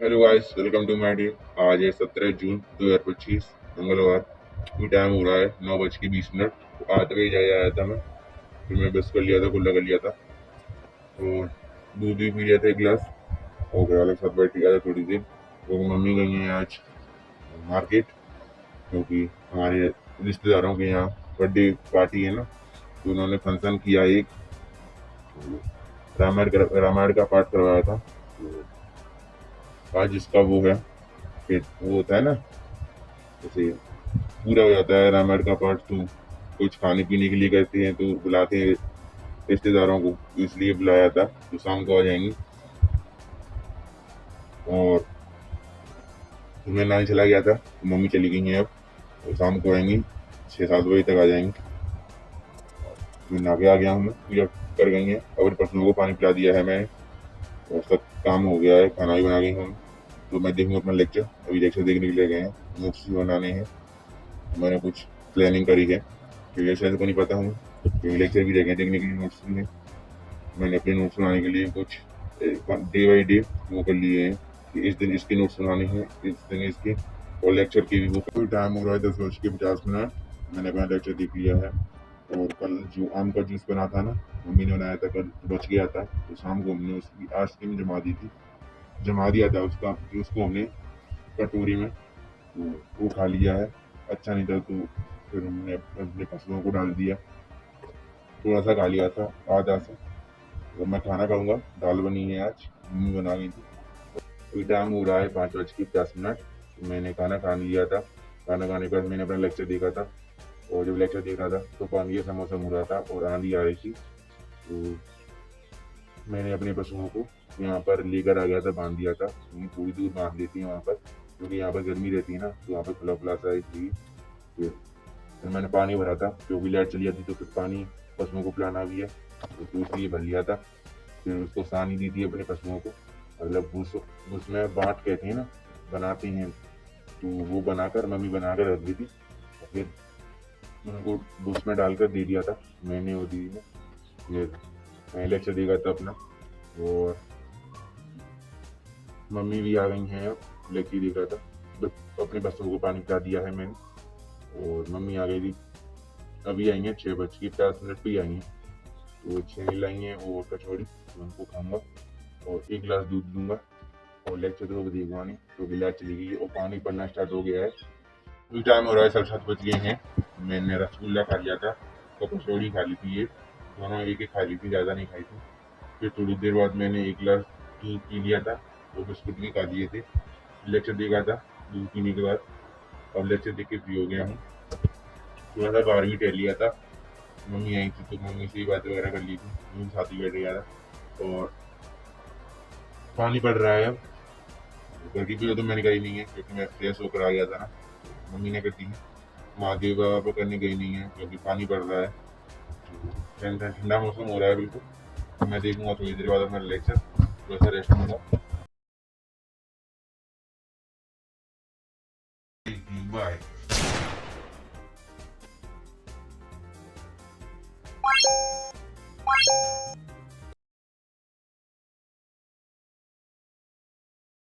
Hello guys, welcome to my day. आज है 17 जून 2025, मंगलवार। अभी टाइम हो रहा है 9:20। 8 बजे आया था मैं। फिर मैं बस कर लिया था, कुल्ला कर लिया था और दूध भी पी लिया था एक गिलास। और घर वालों के साथ बैठ गया था थोड़ी देर। तो मम्मी गई हैं आज मार्केट, क्योंकि हमारे रिश्तेदारों के यहाँ बर्थडे पार्टी है ना। तो उन्होंने फंक्शन किया एक, रामायण का पाठ करवाया था। तो आज इसका वो है, फिर वो होता है ना, जैसे पूरा हो जाता है रामायण का पाठ। तो कुछ खाने पीने के लिए कहते हैं तो बुलाते हैं रिश्तेदारों को, तो इसलिए बुलाया था। तो शाम को आ जाएंगी। और मैं नानी चला गया था तो मम्मी चली गई हैं अब। तो शाम को आएंगी, 6-7 बजे तक आ जाएंगी। मैं नहा के आ गया हूँ, मैं पूजा कर गई हैं। और पशुओं को पानी पिला दिया है मैंने, और सब काम हो गया है, खाना भी बना गई हूँ। तो मैं देखूँगा अपना लेक्चर। अभी लेक्चर देखने के लिए गए हैं, नोट्स भी बनाने हैं। मैंने कुछ प्लानिंग करी है, क्योंकि शायद को नहीं पता हूँ, क्योंकि लेक्चर भी देखें देखने के लिए, नोट्स भी हैं। मैंने अपने नोट्स बनाने के लिए कुछ डे बाई डे वो कर लिए हैं कि इस दिन इसके नोट्स बनाने हैं, इस दिन इसके। और लेक्चर की भी वो कोई टाइम हो रहा है 10:50। मैंने अपना लेक्चर देख लिया है। और कल जो आम का जूस बना था ना, मम्मी ने बनाया था, कल बच गया था। तो शाम को हमने उसकी आज की में जमा दिया था उसका जूस को हमने कटोरी में। तो वो खा लिया है। अच्छा नहीं था तो फिर हमने अपने पशुओं को डाल दिया। थोड़ा सा खा लिया था, आधा सा। तो मैं खाना खाऊंगा। दाल बनी है आज, मम्मी बना गई थी। अभी टाइम हो रहा है 5:50। मैंने खाना खा लिया था। खाना खाने के बाद मैंने अपना लेक्चर देखा था। और जब लेक्चर देख रहा था तो पानी का मौसम हो रहा था और आंधी आ रही थी। तो मैंने अपने पशुओं को यहाँ पर लेकर आ गया था, बांध दिया था। थोड़ी दूर बांध देती है वहाँ पर, क्योंकि यहाँ पर गर्मी रहती है ना, तो यहाँ पर खुला खुला सा इसलिए। फिर मैंने पानी भरा था, क्योंकि लाइट चली जाती तो फिर पानी पशुओं को पिलाना भी है, तो इसलिए भर लिया था। फिर उसको सानी दी थी अपने पशुओं को। मतलब भूस उसमें बाट कहते हैं ना, बनाते हैं। तो वो बनाकर मम्मी बनाकर रख दी थी। और फिर उनको भूस में डालकर दे दिया था मैंने और दीदी ने। फिर मैं लेक्चर देगा था अपना। और मम्मी भी आ गई हैं अब, लेक्चर देगा था। बस अपने पशुओं को पानी पिला दिया है मैंने। और मम्मी आ गई थी, अभी आई हैं 6:50 पे आई हैं। तो छेनी लाई हैं और कचौड़ी, उनको खाऊंगा और एक गिलास दूध दूंगा। और लेक्चर तो देखूंगा नहीं, क्योंकि लाइट चली गई है और पानी पड़ना स्टार्ट हो गया है। अभी टाइम हो रहा है 7:30 हैं। मैंने रसगुल्ला खा लिया था और कचौड़ी खा ली थी, ये दोनों एक एक खा ली थी, ज़्यादा नहीं खाई थी। फिर थोड़ी देर बाद मैंने एक गिलास दूध पी लिया था और बिस्कुट भी खा लिए थे। लेक्चर देखा था दूध पीने के बाद। अब लेक्चर देख के फ्री हो गया हूँ। थोड़ा सा बाहर भी टहल लिया था, मम्मी आई थी तो मम्मी से ही बातें वगैरह कर ली थी। मम्मी साथ ही बैठ गया था। और पानी पड़ रहा है अब। घर की पूजा तो मैंने करी नहीं है, क्योंकि मैं फ्रेश होकर आ गया था ना। मम्मी ने कर दी है। महादेव बाबा पर करने गई नहीं है, क्योंकि पानी पड़ रहा है। ठंडा ठंडा मौसम हो रहा है बिल्कुल। तो मैं देखूंगा थोड़ी देर बाद अपना लेक्चर, थोड़ा सा रेस्ट लूंगा। बाय।